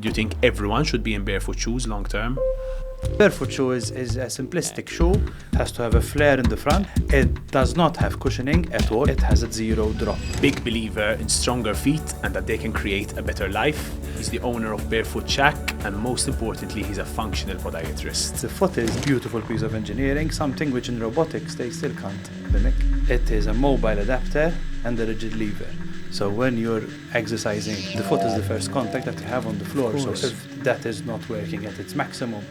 Do you think everyone should be in barefoot shoes long term? Barefoot shoe is a simplistic shoe. It has to have a flare in the front. It does not have cushioning at all. It has a zero drop. Big believer in stronger feet and that they can create a better life. He's the owner of Barefoot Shack, and most importantly, he's a functional podiatrist. The foot is a beautiful piece of engineering, something which in robotics they still can't mimic. It is a mobile adapter and a rigid lever. So when you're exercising, the foot is the first contact that you have on the floor. So if that is not working at its maximum,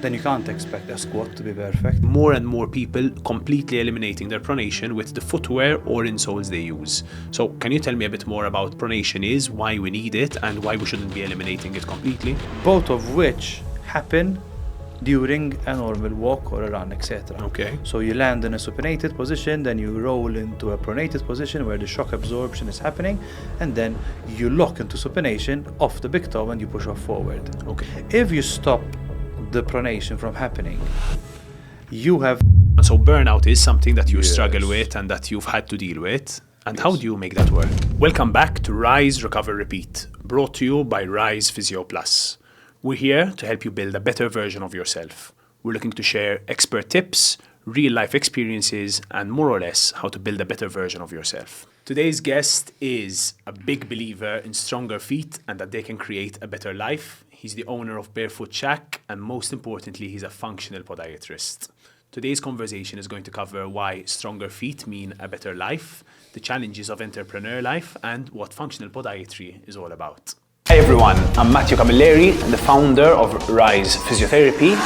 then you can't expect a squat to be perfect. More and more people completely eliminating their pronation with the footwear or insoles they use. So can you tell me a bit more about pronation is, why we need it, and why we shouldn't be eliminating it completely? Both of which happen during a normal walk or a run, etc. Okay. So you land in a supinated position, then you roll into a pronated position where the shock absorption is happening, and then you lock into supination off the big toe and you push off forward. Okay. If you stop the pronation from happening, you have... So burnout is something that you struggle with and that you've had to deal with. And how do you make that work? Welcome back to Rise, Recover, Repeat, brought to you by Rise Physio Plus. We're here to help you build a better version of yourself. We're looking to share expert tips, real-life experiences, and more or less how to build a better version of yourself. Today's guest is a big believer in stronger feet and that they can create a better life. He's the owner of Barefoot Shack, and most importantly, he's a functional podiatrist. Today's conversation is going to cover why stronger feet mean a better life, the challenges of entrepreneur life, and what functional podiatry is all about. Hi everyone, I'm Matthew Camilleri, the founder of Rise Physiotherapy.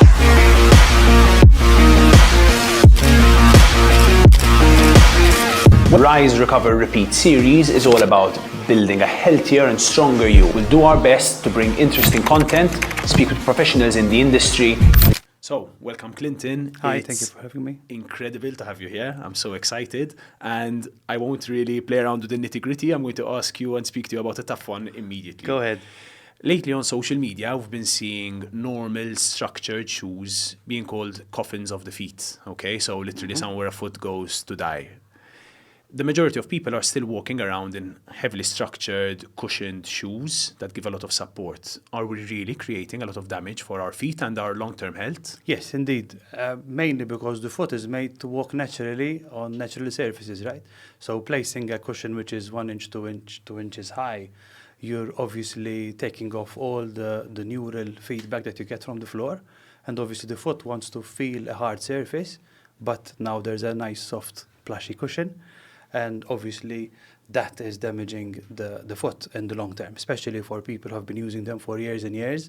Rise, Recover, Repeat series is all about building a healthier and stronger you. We'll do our best to bring interesting content, speak with professionals in the industry. So, welcome Clinton. Hi, thank you for having me. Incredible to have you here. I'm so excited. And I won't really play around with the nitty-gritty. I'm going to ask you and speak to you about a tough one immediately. Go ahead. Lately on social media, we've been seeing normal structured shoes being called coffins of the feet. Okay, so literally somewhere a foot goes to die. The majority of people are still walking around in heavily structured, cushioned shoes that give a lot of support. Are we really creating a lot of damage for our feet and our long-term health? Yes, indeed. Mainly because the foot is made to walk naturally on natural surfaces, right? So placing a cushion which is 1 inch, 2 inches high, you're obviously taking off all the neural feedback that you get from the floor. And obviously the foot wants to feel a hard surface, but now there's a nice, soft, plushy cushion. And obviously that is damaging the foot in the long term, especially for people who have been using them for years and years,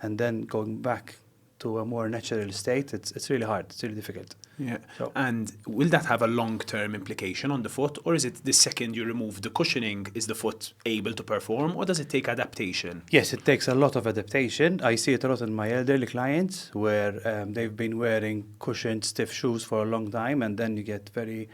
and then going back to a more natural state. It's really hard. It's really difficult. Yeah. So, and will that have a long-term implication on the foot, or is it the second you remove the cushioning, is the foot able to perform, or does it take adaptation? yes, it takes a lot of adaptation. I see it a lot in my elderly clients where they've been wearing cushioned, stiff shoes for a long time, and then you get very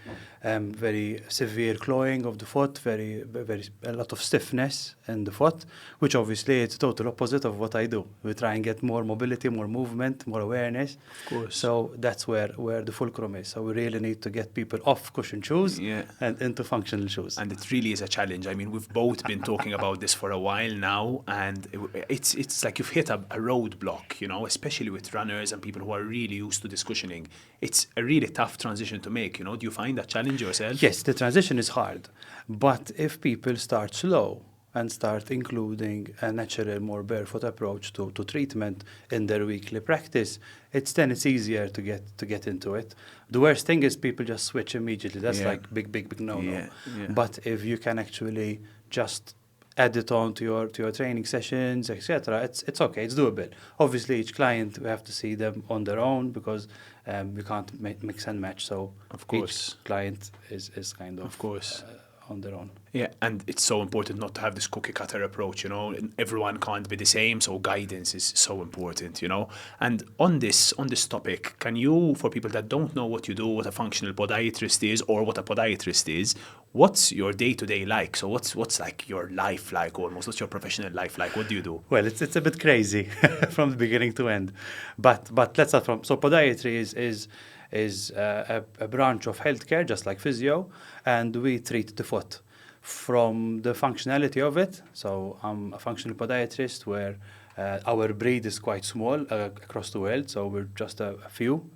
severe clawing of the foot, a lot of stiffness in the foot, which obviously it's total opposite of what I do. We try and get more mobility, more movement, more awareness. Of course. So that's where the fulcrum is. So we really need to get people off cushioned shoes and into functional shoes. And it really is a challenge. I mean, we've both been talking about this for a while now, and it's like you've hit a roadblock, you know, especially with runners and people who are really used to this cushioning. It's a really tough transition to make, you know. Do you find that challenge yourself? Yes, the transition is hard. But if people start slow and start including a natural, more barefoot approach to treatment in their weekly practice, it's easier to get into it. The worst thing is people just switch immediately. That's like big no-no. Yeah. But if you can actually just add it on to your training sessions, etc., it's okay, it's doable. Obviously, each client, we have to see them on their own because we can't mix and match. So of course, each client is kind of course. On their own. Yeah, and it's so important not to have this cookie cutter approach, you know, and everyone can't be the same, so guidance is so important, you know. And on this topic, can you, for people that don't know what you do, what a functional podiatrist is or what a podiatrist is, what's your day-to-day like? So what's like your life like almost? What's your professional life like? What do you do? Well, it's a bit crazy from the beginning to end. But let's start from, so podiatry is a branch of healthcare, just like physio, and we treat the foot from the functionality of it. So I'm a functional podiatrist where Our breed is quite small across the world, so we're just a few.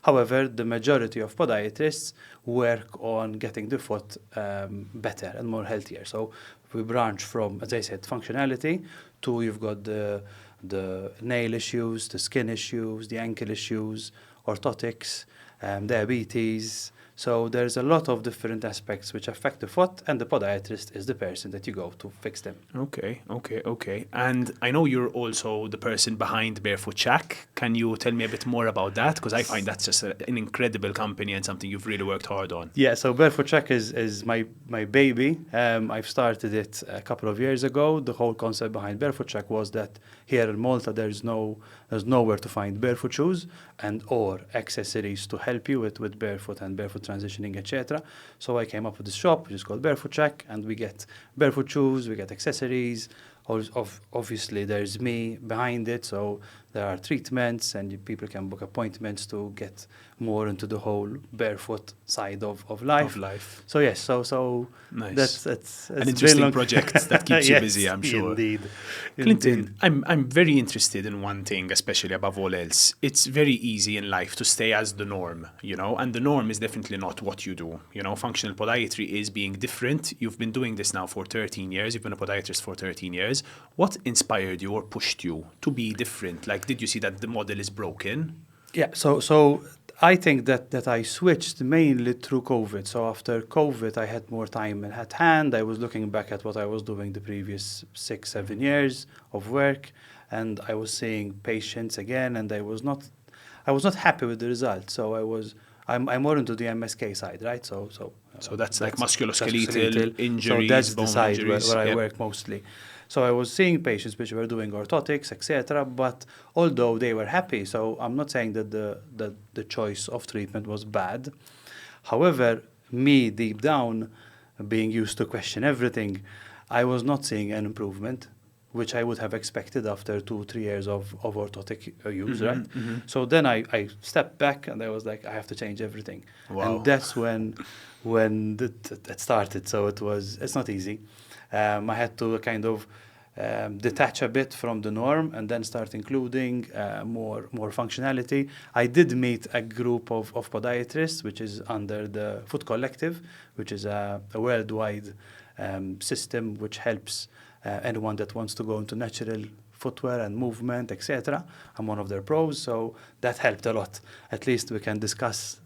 However, the majority of podiatrists work on getting the foot better and more healthier. So we branch from, as I said, functionality to you've got the nail issues, the skin issues, the ankle issues, orthotics, diabetes. So there's a lot of different aspects which affect the foot, and the podiatrist is the person that you go to fix them. Okay. And I know you're also the person behind Barefoot Shack. Can you tell me a bit more about that? Because I find that's just an incredible company and something you've really worked hard on. Yeah, so Barefoot Shack is my baby. I've started it a couple of years ago. The whole concept behind Barefoot Shack was that here in Malta there's nowhere to find barefoot shoes and or accessories to help you with barefoot and barefoot transitioning, etc. So I came up with this shop, which is called Barefoot Shack, and we get barefoot shoes, we get accessories. Obviously, there's me behind it, so there are treatments, and people can book appointments to get more into the whole barefoot side of life. So yes, so nice. That's an interesting project that keeps you busy, I'm sure. Indeed. Clinton, I'm very interested in one thing, especially above all else. It's very easy in life to stay as the norm, and the norm is definitely not what you do. Functional podiatry is being different. You've been doing this now for 13 years. You've been a podiatrist for 13 years. What inspired you or pushed you to be different? Like, did you see that the model is broken? Yeah, so I think that I switched mainly through COVID. So after COVID, I had more time at hand. I was looking back at what I was doing the previous 6-7 years of work, and I was seeing patients again, and I was not happy with the result. So I'm more into the MSK side, right? So that's like musculoskeletal injuries, so that's bone the side injuries. where I work mostly. So I was seeing patients which were doing orthotics, etc. But although they were happy, so I'm not saying that the choice of treatment was bad. However, me deep down, being used to question everything, I was not seeing an improvement, which I would have expected after 2-3 years of orthotic use, right? Mm-hmm. So then I stepped back and I was like, I have to change everything. Wow. And that's when it started. So it's not easy. I had to kind of detach a bit from the norm and then start including more functionality. I did meet a group of podiatrists, which is under the Foot Collective, which is a worldwide system which helps anyone that wants to go into natural footwear and movement, etc. I'm one of their pros, so that helped a lot. At least we can discuss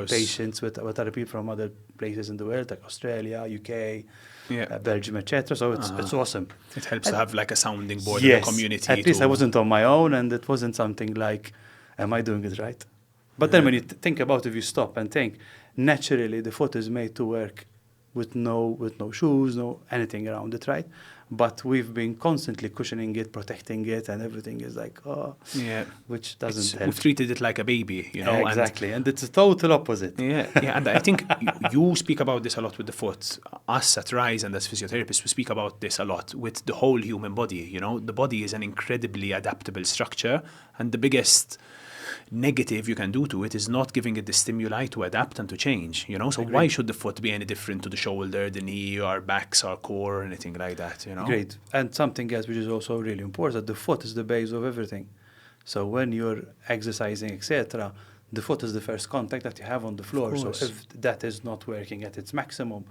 patients with other people from other places in the world, like Australia, UK, Belgium, etc. So it's awesome. It helps to have like a sounding board in the community. At least I wasn't on my own, and it wasn't something like, am I doing it right? But then when you think about, if you stop and think, naturally the foot is made to work with no shoes, no anything around it, right? But we've been constantly cushioning it, protecting it, and everything is like, which doesn't help. We've treated it like a baby, Exactly, and it's a total opposite. Yeah, and I think you speak about this a lot with the foot. Us at Rise and as physiotherapists, we speak about this a lot with the whole human body. The body is an incredibly adaptable structure, and the biggest negative you can do to it is not giving it the stimuli to adapt and to change, So why should the foot be any different to the shoulder, the knee, our backs, our core, or anything like that, Great. And something else which is also really important, the foot is the base of everything. So when you're exercising, etc., the foot is the first contact that you have on the floor. So if that is not working at its maximum,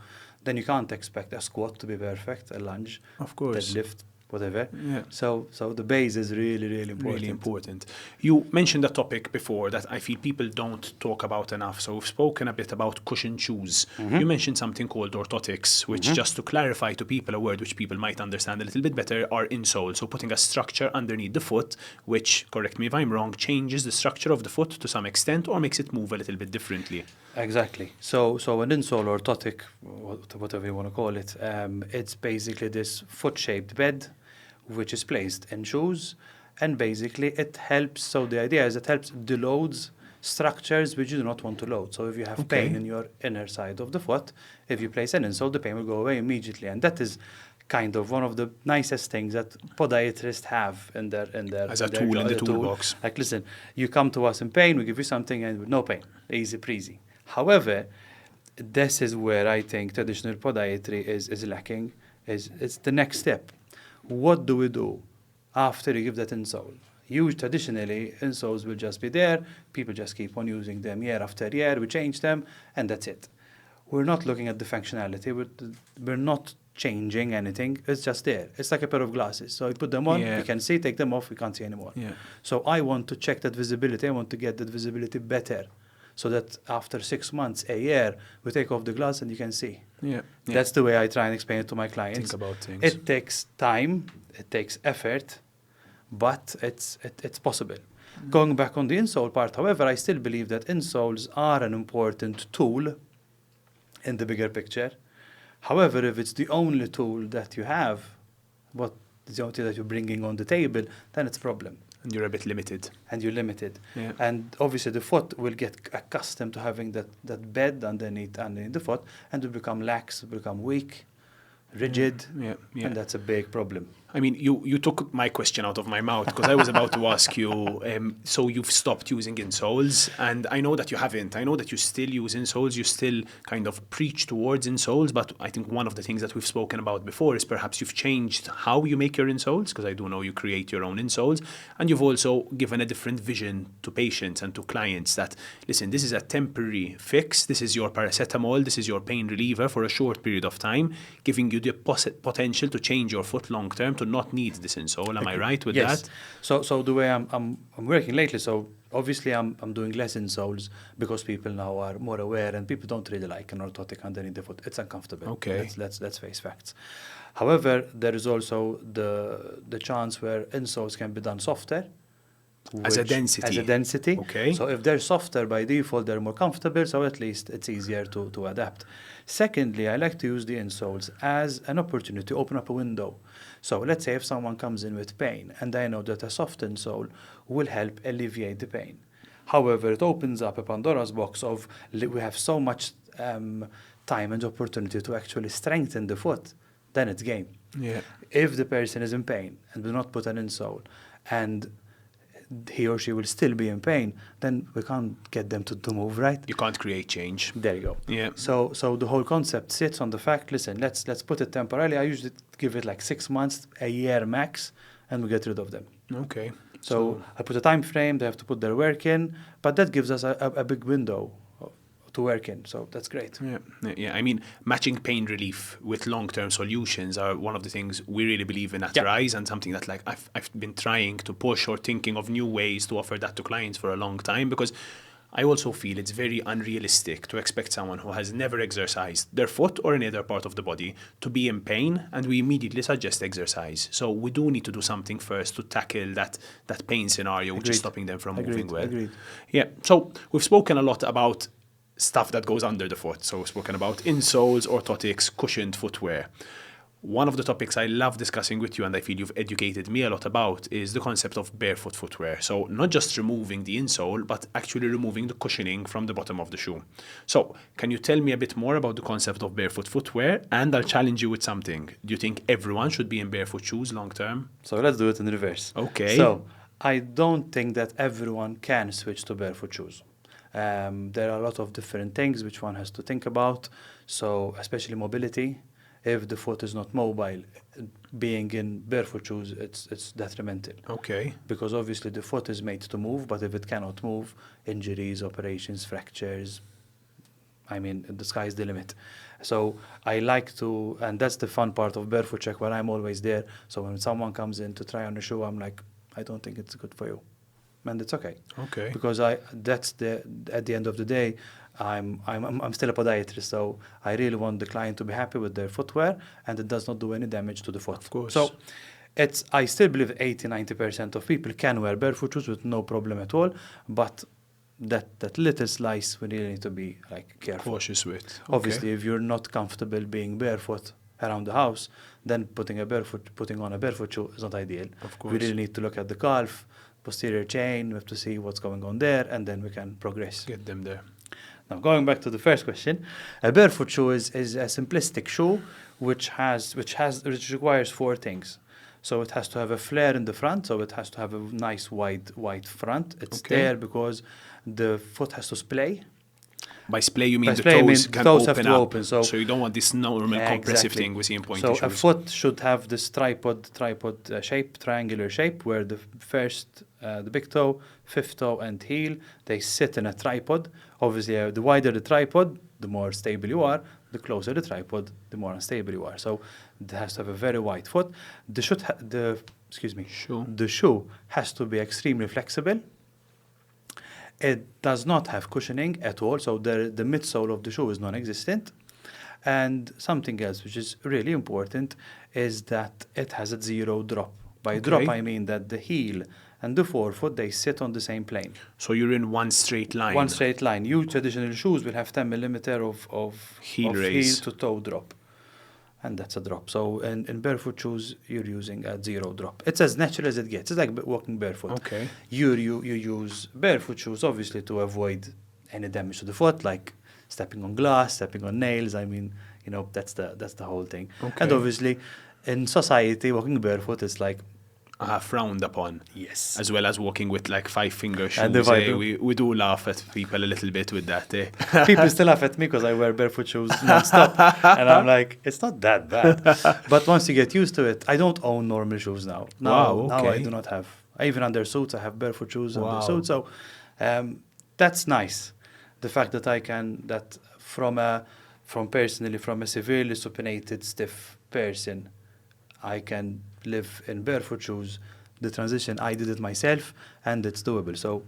then you can't expect a squat to be perfect, a lunge, deadlift, whatever. Yeah. So the base is really, really important. Really important. You mentioned a topic before that I feel people don't talk about enough. So we've spoken a bit about cushion shoes. Mm-hmm. You mentioned something called orthotics, which just to clarify to people, a word which people might understand a little bit better, are insoles. So putting a structure underneath the foot, which, correct me if I'm wrong, changes the structure of the foot to some extent or makes it move a little bit differently. Exactly. So an insole or orthotic, whatever you want to call it, it's basically this foot-shaped bed which is placed in shoes, and basically it helps. So the idea is it helps deloads structures which you do not want to load. So if you have pain in your inner side of the foot, if you place an insole, the pain will go away immediately, and that is kind of one of the nicest things that podiatrists have in their as a tool in the toolbox. Like, listen, you come to us in pain, we give you something, and with no pain, easy breezy. However, this is where I think traditional podiatry is lacking. It's the next step. What do we do after you give that insole. Traditionally, insoles will just be there. People just keep on using them year after year. We change them, and that's it. We're not looking at the functionality. We're not changing anything. It's just there. It's like a pair of glasses. So you put them on, Yeah. we can see, take them off, we can't see anymore. Yeah. So I want to check that visibility. I want to get that visibility better so that after 6 months, a year, we take off the glass and you can see. Yeah. Yeah. That's the way I try and explain it to my clients. Think about things. It takes time, it takes effort, but it's possible. Going back on the insole part, however, I still believe that insoles are an important tool in the bigger picture. However, if it's the only tool that you have, what is the only thing that you're bringing on the table, then it's a problem. And you're a bit limited. And you're limited. Yeah. And obviously the foot will get accustomed to having that bed underneath the foot, and will become lax, will become weak, rigid, Yeah. Yeah. and that's a big problem. I mean, you took my question out of my mouth because I was about to ask you, so you've stopped using insoles, and I know that you haven't. I know that you still use insoles, you still kind of preach towards insoles, but I think one of the things that we've spoken about before is perhaps you've changed how you make your insoles, because I do know you create your own insoles, and you've also given a different vision to patients and to clients that, listen, this is a temporary fix, this is your paracetamol, this is your pain reliever for a short period of time, giving you the potential to change your foot long term, to not need this insole. Am I right with Yes. that? So the way I'm working lately, so obviously I'm doing less insoles because people now are more aware and people don't really like an orthotic underneath the foot. It's uncomfortable. Okay. Let's face facts. However, there is also the chance where insoles can be done softer. As a density. As a density. Okay. So if they're softer by default, they're more comfortable, so at least it's easier to adapt. Secondly, I like to use the insoles as an opportunity to open up a window. So let's say if someone comes in with pain, and I know that a soft insole will help alleviate the pain. However, it opens up a Pandora's box of we have so much time and opportunity to actually strengthen the foot, then it's game. Yeah. If the person is in pain and will not put an insole, and he or she will still be in pain, then we can't get them to move, right? You can't create change. There you go. Yeah. So the whole concept sits on the fact, listen, let's put it temporarily. I usually give it like 6 months, a year max, and we get rid of them. Okay. So I put a time frame, they have to put their work in, but that gives us a big window to work in. So that's great. Yeah. I mean, matching pain relief with long-term solutions are one of the things we really believe in at Rise, and something that like I've been trying to push or thinking of new ways to offer that to clients for a long time, because I also feel it's very unrealistic to expect someone who has never exercised their foot or any other part of the body to be in pain, and we immediately suggest exercise. So we do need to do something first to tackle that pain scenario, which is stopping them from moving well. Agreed. Yeah. So we've spoken a lot about stuff that goes under the foot. So we've spoken about insoles, orthotics, cushioned footwear. One of the topics I love discussing with you, and I feel you've educated me a lot about, is the concept of barefoot footwear. So not just removing the insole, but actually removing the cushioning from the bottom of the shoe. So can you tell me a bit more about the concept of barefoot footwear? And I'll challenge you with something. Do you think everyone should be in barefoot shoes long term? So let's do it in reverse. Okay. So I don't think that everyone can switch to barefoot shoes. There are a lot of different things which one has to think about. So especially mobility. If the foot is not mobile, being in barefoot shoes, it's detrimental. Okay. Because obviously the foot is made to move, but if it cannot move, injuries, operations, fractures, I mean, the sky's the limit. So I like to, and that's the fun part of Barefoot Shack, where I'm always there. So when someone comes in to try on a shoe, I'm like, I don't think it's good for you. And it's okay. Okay. Because at the end of the day, I'm still a podiatrist, so I really want the client to be happy with their footwear, and it does not do any damage to the foot. Of course. So I still believe 80-90% of people can wear barefoot shoes with no problem at all, but that little slice we really need to be like careful. Cautious with. Okay. Obviously, if you're not comfortable being barefoot around the house, then putting on a barefoot shoe is not ideal. Of course. We really need to look at the calf, posterior chain. We have to see what's going on there, and then we can progress. Get them there. Now, going back to the first question, a barefoot shoe is a simplistic shoe which requires 4 things. So it has to have a flare in the front, so it has to have a nice wide front. It's there because the foot has to splay. By splay, you mean By the splay, I mean toes the can toes open have to up. open, so- you don't want this normal compressive Exactly. thing we see in pointy So shoes. a foot should have this tripod shape, triangular shape, where the first, the big toe, fifth toe, and heel, they sit in a tripod. Obviously, the wider the tripod, the more stable you are. The closer the tripod, the more unstable you are. So it has to have a very wide foot. The shoe has to be extremely flexible. It does not have cushioning at all, so the midsole of the shoe is non-existent. And something else which is really important is that it has a zero drop. By drop, I mean that the heel and the forefoot, they sit on the same plane. So you're in one straight line. One straight line. You traditional shoes will have 10 millimeter of Heel raise. heel to toe drop. And that's a drop. So in barefoot shoes, you're using a zero drop. It's as natural as it gets. It's like walking barefoot. Okay. You use barefoot shoes, obviously, to avoid any damage to the foot, like stepping on glass, stepping on nails. I mean, that's the whole thing. Okay. And obviously, in society, walking barefoot is like, frowned upon. yes. As well as walking with like 5-finger shoes. And if I do- We do laugh at people a little bit with that. People still laugh at me because I wear barefoot shoes non-stop. And I'm like, it's not that bad. But once you get used to it, I don't own normal shoes now. Now I okay. do not have. Even under suits, I have barefoot shoes Wow. under suits. So that's nice. The fact that I can, from a severely supinated, stiff person, I can live in barefoot shoes. The transition, I did it myself, and it's doable. So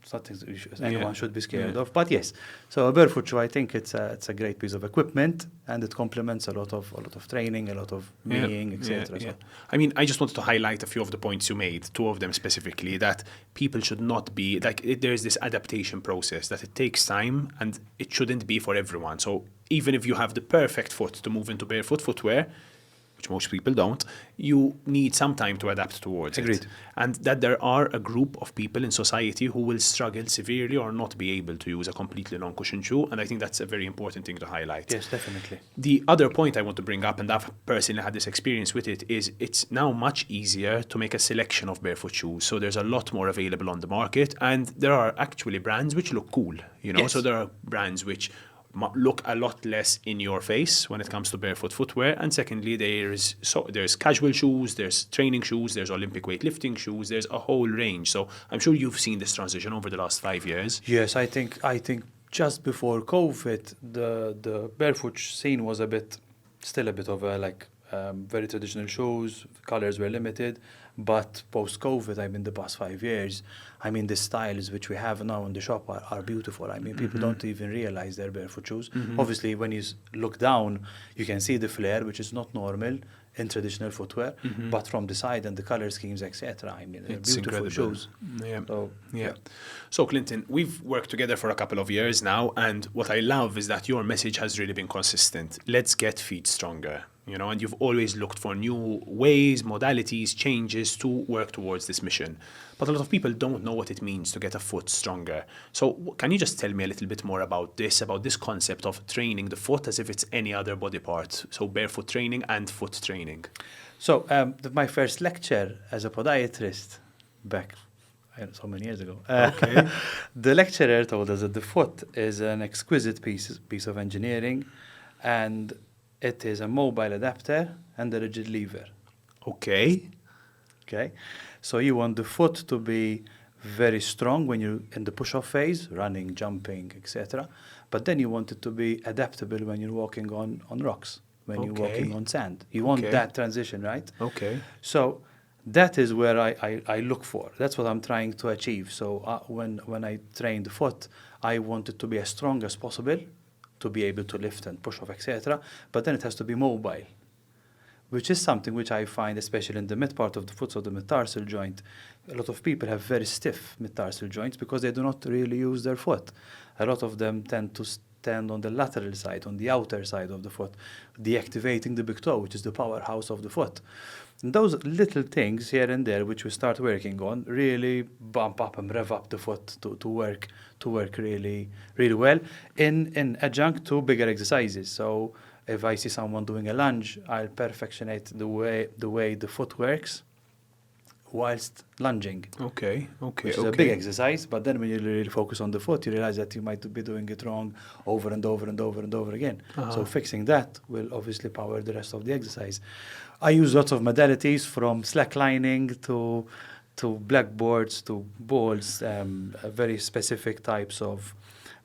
it's nothing anyone should be scared of. But yes, so a barefoot shoe, I think it's a great piece of equipment, and it complements a lot of training, a lot of being, etc. Yeah. So I mean, I just wanted to highlight a few of the points you made, two of them specifically, that people should not be, there's this adaptation process, that it takes time, and it shouldn't be for everyone. So even if you have the perfect foot to move into barefoot footwear, which most people don't, you need some time to adapt towards Agreed. it. And that there are a group of people in society who will struggle severely or not be able to use a completely non-cushion shoe, and I think that's a very important thing to highlight. yes, definitely. The other point I want to bring up, and I've personally had this experience with it, is it's now much easier to make a selection of barefoot shoes. So there's a lot more available on the market, and there are actually brands which look cool, Yes. So there are brands which look a lot less in your face when it comes to barefoot footwear. And secondly, there's casual shoes, there's training shoes, there's Olympic weightlifting shoes, there's a whole range. So I'm sure you've seen this transition over the last 5 years. Yes, I think just before COVID, the barefoot scene was still a bit of a very traditional shoes. Colors were limited, but post-COVID, the past 5 years, the styles which we have now in the shop are beautiful. People don't even realize they're barefoot shoes. Obviously, when you look down, you can see the flare, which is not normal in traditional footwear, but from the side and the color schemes, etc. They're It's beautiful incredible. shoes. Yeah. So, Yeah. So, Clinton, we've worked together for a couple of years now, and what I love is that your message has really been consistent. Let's get feet stronger, and you've always looked for new ways, modalities, changes to work towards this mission. But a lot of people don't know what it means to get a foot stronger. So can you just tell me a little bit more about this concept of training the foot as if it's any other body part? So barefoot training and foot training. So my first lecture as a podiatrist back so many years ago, Okay. the lecturer told us that the foot is an exquisite piece of engineering, and it is a mobile adapter and a rigid lever. Okay. Okay, so you want the foot to be very strong when you're in the push-off phase, running, jumping, etc. But then you want it to be adaptable when you're walking on rocks, when you're walking on sand. You want that transition, right? Okay. So that is where I look for. That's what I'm trying to achieve. So when I train the foot, I want it to be as strong as possible to be able to lift and push off, etc. But then it has to be mobile, which is something which I find, especially in the mid part of the foot, so the metatarsal joint. A lot of people have very stiff metatarsal joints because they do not really use their foot. A lot of them tend to stand on the lateral side, on the outer side of the foot, deactivating the big toe, which is the powerhouse of the foot. And those little things here and there, which we start working on, really bump up and rev up the foot to work really, really well in adjunct to bigger exercises. So if I see someone doing a lunge, I'll perfectionate the way the foot works whilst lunging. Okay. Which is a big exercise, but then when you really focus on the foot, you realize that you might be doing it wrong over and over and over and over again. So fixing that will obviously power the rest of the exercise. I use lots of modalities from slacklining to blackboards to balls, very specific types of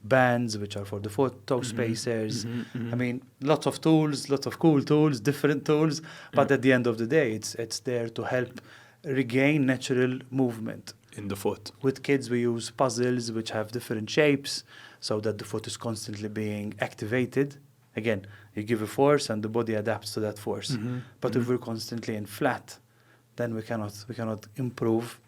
bands which are for the foot, toe spacers. I mean, lots of tools, lots of cool tools, different tools, but at the end of the day, it's there to help regain natural movement. In the foot. With kids, we use puzzles which have different shapes so that the foot is constantly being activated. Again, you give a force and the body adapts to that force. But if we're constantly in flat, then we cannot improve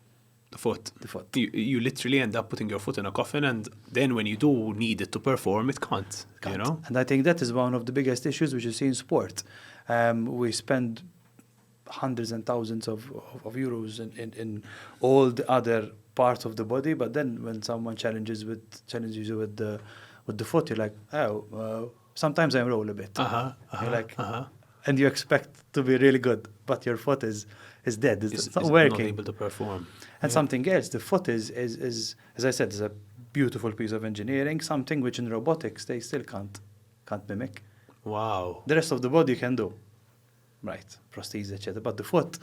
the foot. You literally end up putting your foot in a coffin, and then when you do need it to perform, it can't. You know? And I think that is one of the biggest issues which you see in sport. We spend hundreds and thousands of euros in all the other parts of the body, but then when someone challenges you with the foot, you're like, sometimes I roll a bit. You're like, and you expect to be really good, but your foot is dead. It's not working. Not able to perform. And something else, the foot is, as I said, is a beautiful piece of engineering, something which in robotics they still can't mimic. Wow. The rest of the body can do. Right, prostheses, etc. But the foot,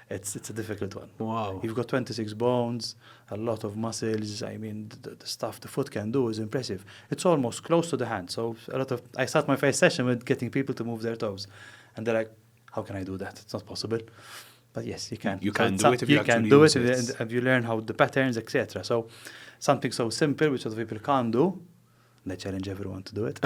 it's a difficult one. Wow. You've got 26 bones, a lot of muscles. I mean, the stuff the foot can do is impressive. It's almost close to the hand. So I start my first session with getting people to move their toes. And they're like, how can I do that? It's not possible. But yes, you can. You can do it if you can do it if you learn how the patterns, etc. So something so simple, which other people can't do, they challenge everyone to do it.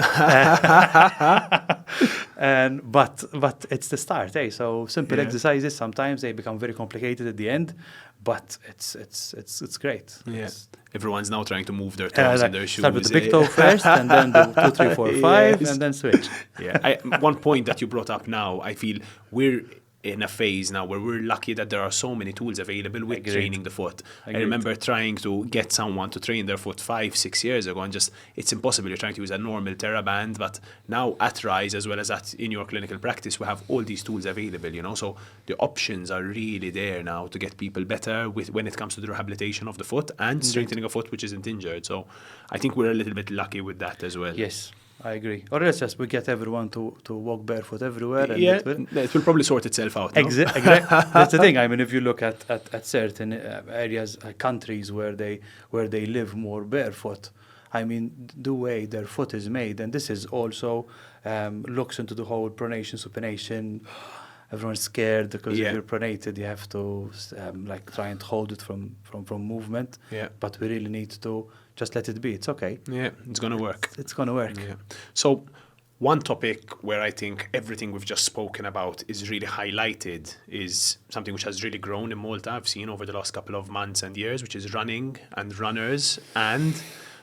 But it's the start, eh? So simple exercises, sometimes they become very complicated at the end, but it's great. Yeah. Everyone's now trying to move their toes in their shoes. Start with the big toe first, and then do 2, 3, 4, 5, and then switch. Yeah. One point that you brought up now, I feel we're in a phase now where we're lucky that there are so many tools available with training the foot. I remember trying to get someone to train their foot 5-6 years ago, and just it's impossible. You're trying to use a normal TheraBand, but now at Rise, as well as in your clinical practice, we have all these tools available, you know, so the options are really there now to get people better when it comes to the rehabilitation of the foot and strengthening a foot which isn't injured. So I think we're a little bit lucky with that as well. Yes, I agree. Or else just we get everyone to walk barefoot everywhere. And it will probably sort itself out. Exactly. That's the thing. I mean, if you look at certain areas, countries where they live more barefoot, I mean, the way their foot is made, and this is also looks into the whole pronation, supination. Everyone's scared because if you're pronated, you have to try and hold it from movement. Yeah. But we really need to just let it be. It's okay. Yeah, it's going to work. It's going to work. Yeah. So one topic where I think everything we've just spoken about is really highlighted is something which has really grown in Malta, I've seen over the last couple of months and years, which is running and runners, and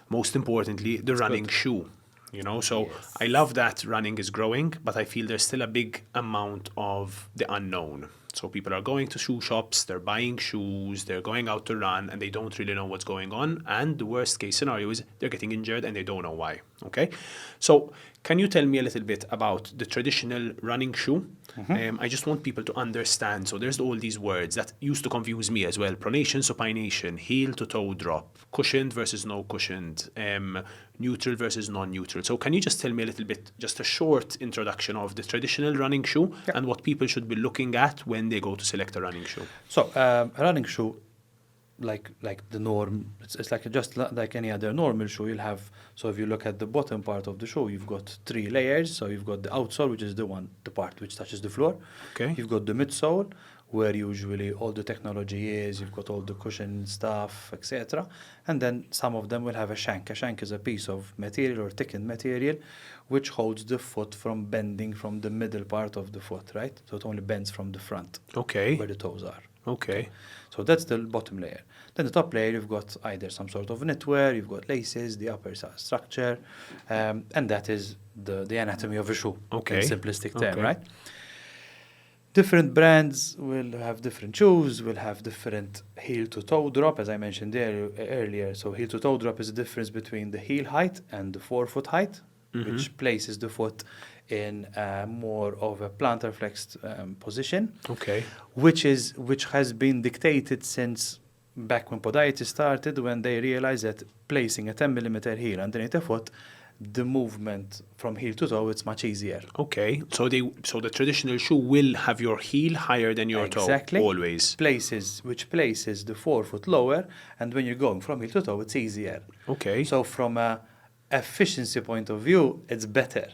most importantly, the running shoe. You know, so I love that running is growing, but I feel there's still a big amount of the unknown. So people are going to shoe shops, they're buying shoes, they're going out to run, and they don't really know what's going on. And the worst case scenario is they're getting injured and they don't know why. Okay, so can you tell me a little bit about the traditional running shoe? I just want people to understand. So there's all these words that used to confuse me as well. Pronation, supination, heel to toe drop, cushioned versus no cushioned, neutral versus non-neutral. So can you just tell me a little bit, just a short introduction of the traditional running shoe and what people should be looking at when they go to select a running shoe? So a running shoe, like the norm, it's like just like any other normal shoe. You'll have, so if you look at the bottom part of the shoe, you've got 3 layers. So you've got the outsole, which is the part which touches the floor. Okay. You've got the midsole, where usually all the technology is. You've got all the cushion stuff, etc. And then some of them will have a shank. A shank is a piece of material or thickened material which holds the foot from bending from the middle part of the foot, right? So it only bends from the front, okay, where the toes are. Okay. So that's the bottom layer. Then the top layer, you've got either some sort of knitwear, you've got laces, the upper structure, and that is the anatomy of a shoe. Okay. In simplistic term, right? Different brands will have different shoes, will have different heel to toe drop, as I mentioned earlier. So heel to toe drop is the difference between the heel height and the forefoot height, which places the foot in more of a plantar flexed position, Okay. which has been dictated since back when podiatry started, when they realized that placing a 10 millimeter heel underneath the foot, the movement from heel to toe, it's much easier. Okay. So the traditional shoe will have your heel higher than your Exactly. toe always. Which places the forefoot lower, and when you're going from heel to toe, it's easier. Okay. So from a efficiency point of view, it's better.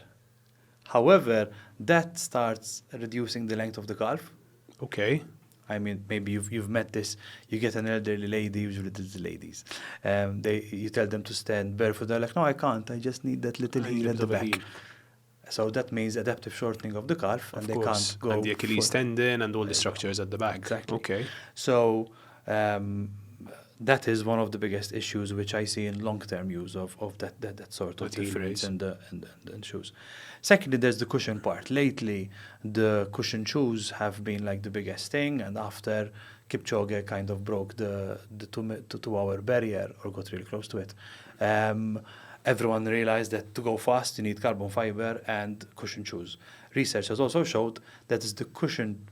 However, that starts reducing the length of the calf. Okay. I mean, maybe you've met this. You get an elderly lady, usually it's the ladies. You tell them to stand barefoot. They're like, no, I can't. I just need that little heel at the back. So that means adaptive shortening of the calf, and Of they course. can't go. And the Achilles tendon and all the structures at the back. Exactly. Okay. So that is one of the biggest issues which I see in long-term use of that sort of difference in the shoes. Secondly, there's the cushion part. Lately, the cushion shoes have been like the biggest thing, and after Kipchoge kind of broke the 2-hour barrier or got really close to it, everyone realized that to go fast, you need carbon fiber and cushion shoes. Research has also showed that it's the cushion,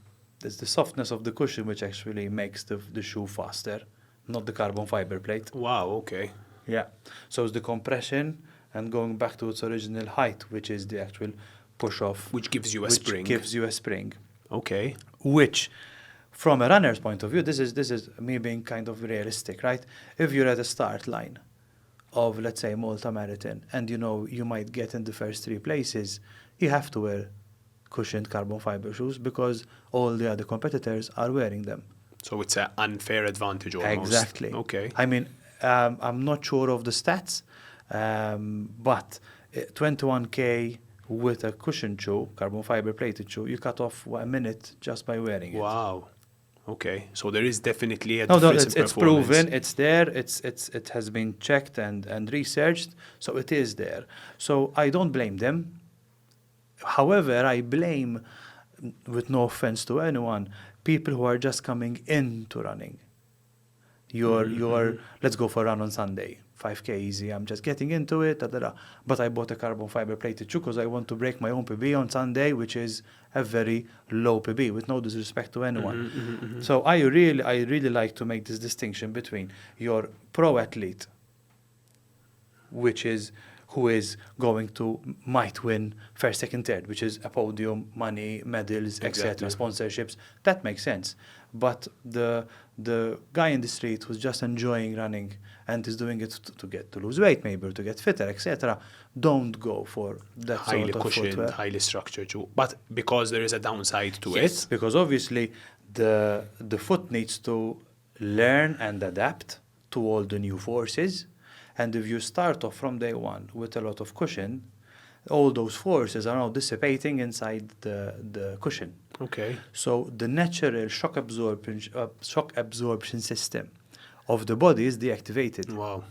it's the softness of the cushion which actually makes the shoe faster, not the carbon fiber plate. Wow. Okay. Yeah. So it's the compression and going back to its original height, which is the actual push-off. Which gives you a which spring. gives you a spring. Okay. Which, from a runner's point of view, this is me being kind of realistic, right? If you're at a start line of, let's say, Malta Marathon, and you know you might get in the first 3 places, you have to wear cushioned carbon fiber shoes because all the other competitors are wearing them. So it's an unfair advantage almost. Exactly. Okay. I mean, I'm not sure of the stats, but 21K with a cushion shoe, carbon fiber plated shoe, you cut off a minute just by wearing it. Wow. Okay. So there is definitely a No, difference in it's performance. proven, it's there, it has been checked and researched, so it is there. So I don't blame them. However, I blame, with no offense to anyone, people who are just coming into running. Let's go for a run on Sunday, 5K easy, I'm just getting into it, but I bought a carbon fiber plated shoe because I want to break my own PB on Sunday, which is a very low PB, with no disrespect to anyone. So I really like to make this distinction between your pro athlete, who is going to, might win first, second, third, which is a podium, money, medals, etc., Exactly. sponsorships. That makes sense. But the guy in the street who's just enjoying running and is doing it to lose weight, maybe, or to get fitter, etc., don't go for that Highly sort of cushioned, footwear. highly structured shoe. But because there is a downside to Yes, it. because obviously the foot needs to learn and adapt to all the new forces. And if you start off from day one with a lot of cushion, all those forces are now dissipating inside the cushion. Okay. So the natural shock absorption system of the body is deactivated. Wow.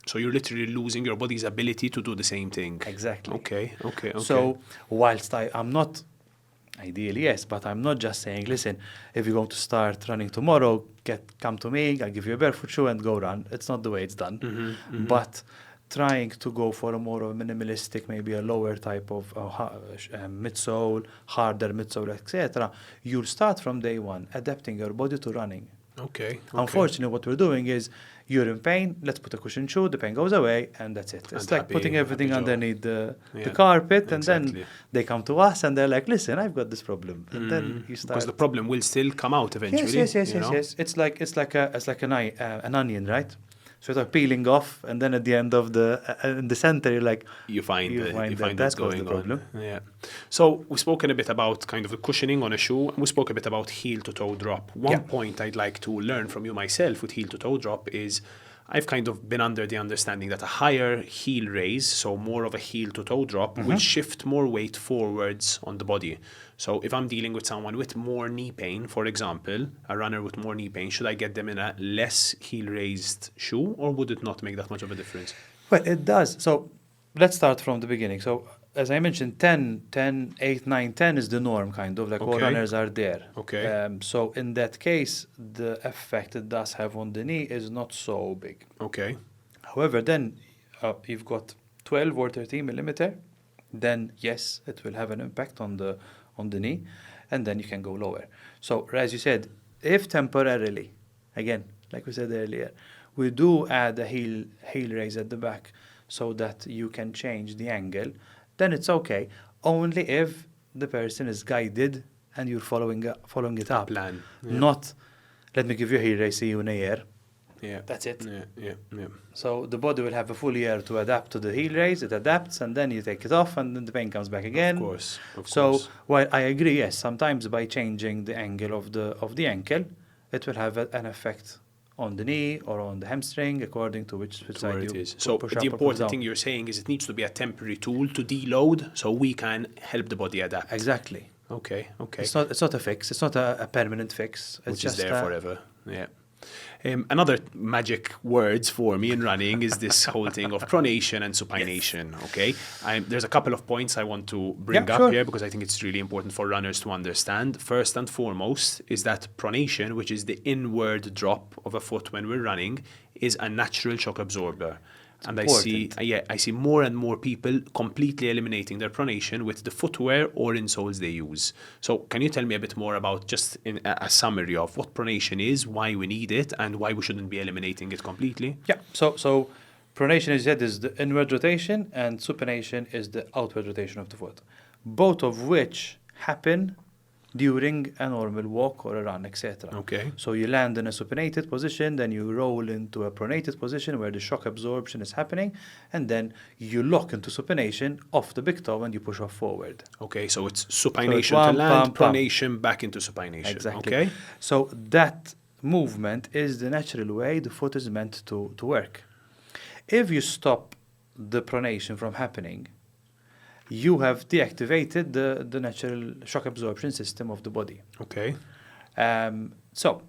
So you're literally losing your body's ability to do the same thing. Exactly. Okay. So whilst I'm not, ideally yes, but I'm not just saying, listen, if you're going to start running tomorrow, come to me, I'll give you a barefoot shoe and go run. It's not the way it's done. But trying to go for a more of a minimalistic, maybe a lower type of midsole, harder midsole, etc., you'll start from day one, adapting your body to running. Okay. Unfortunately, what we're doing is, you're in pain, let's put a cushion shoe, the pain goes away, and that's it. It's And like putting everything happy job. underneath the Yeah, carpet, and exactly. then they come to us and they're like, listen, I've got this problem. And then you start. Because the problem will still come out eventually. Yes. you know? It's like an onion, right? So it's like peeling off, and then at the end of in the center, you're like, You find that what's was the going problem. on. Yeah. So we've spoken a bit about kind of the cushioning on a shoe, and we spoke a bit about heel to toe drop. One point I'd like to learn from you myself with heel to toe drop is I've kind of been under the understanding that a higher heel raise, so more of a heel to toe drop, will shift more weight forwards on the body. So if I'm dealing with someone with more knee pain, for example, a runner with more knee pain, should I get them in a less heel raised shoe, or would it not make that much of a difference? Well, it does. So let's start from the beginning. So as I mentioned, 10, 8, 9, 10 is the norm, kind of, like all Okay. runners are there. Okay. So in that case, the effect it does have on the knee is not so big. Okay. However, then you've got 12 or 13 millimeter then yes, it will have an impact on the knee, and then you can go lower. So as you said, if temporarily, again, like we said earlier, we do add a heel raise at the back so that you can change the angle, then it's okay. Only if the person is guided and you're following it up. Plan. Yeah. Not, let me give you a heel raise, see you in a year. Yeah. That's it. Yeah. So the body will have a full year to adapt to the heel raise. It adapts, and then you take it off, and then the pain comes back again. Of course. So while I agree, yes, sometimes by changing the angle of the ankle, it will have an effect on the knee or on the hamstring, according to which side it you is. So push the up or push important down. thing you're saying is it needs to be a temporary tool to deload, so we can help the body adapt. Exactly. Okay. It's not a fix. It's not a permanent fix. It's Which just is there forever. Yeah. Another magic words for me in running is this whole thing of pronation and supination, okay? There's a couple of points I want to bring up here because I think it's really important for runners to understand. First and foremost is that pronation, which is the inward drop of a foot when we're running, is a natural shock absorber. And I see more and more people completely eliminating their pronation with the footwear or insoles they use. So can you tell me a bit more about just in a summary of what pronation is, why we need it, and why we shouldn't be eliminating it completely? Yeah. So pronation, as you said, is the inward rotation, and supination is the outward rotation of the foot. Both of which happen during a normal walk or a run, etc. Okay. So you land in a supinated position, then you roll into a pronated position where the shock absorption is happening, and then you lock into supination off the big toe and you push off forward. Okay, so it's supination to land, pronation back into supination. Exactly. Okay. So that movement is the natural way the foot is meant to work. If you stop the pronation from happening, you have deactivated the natural shock absorption system of the body. Okay. So,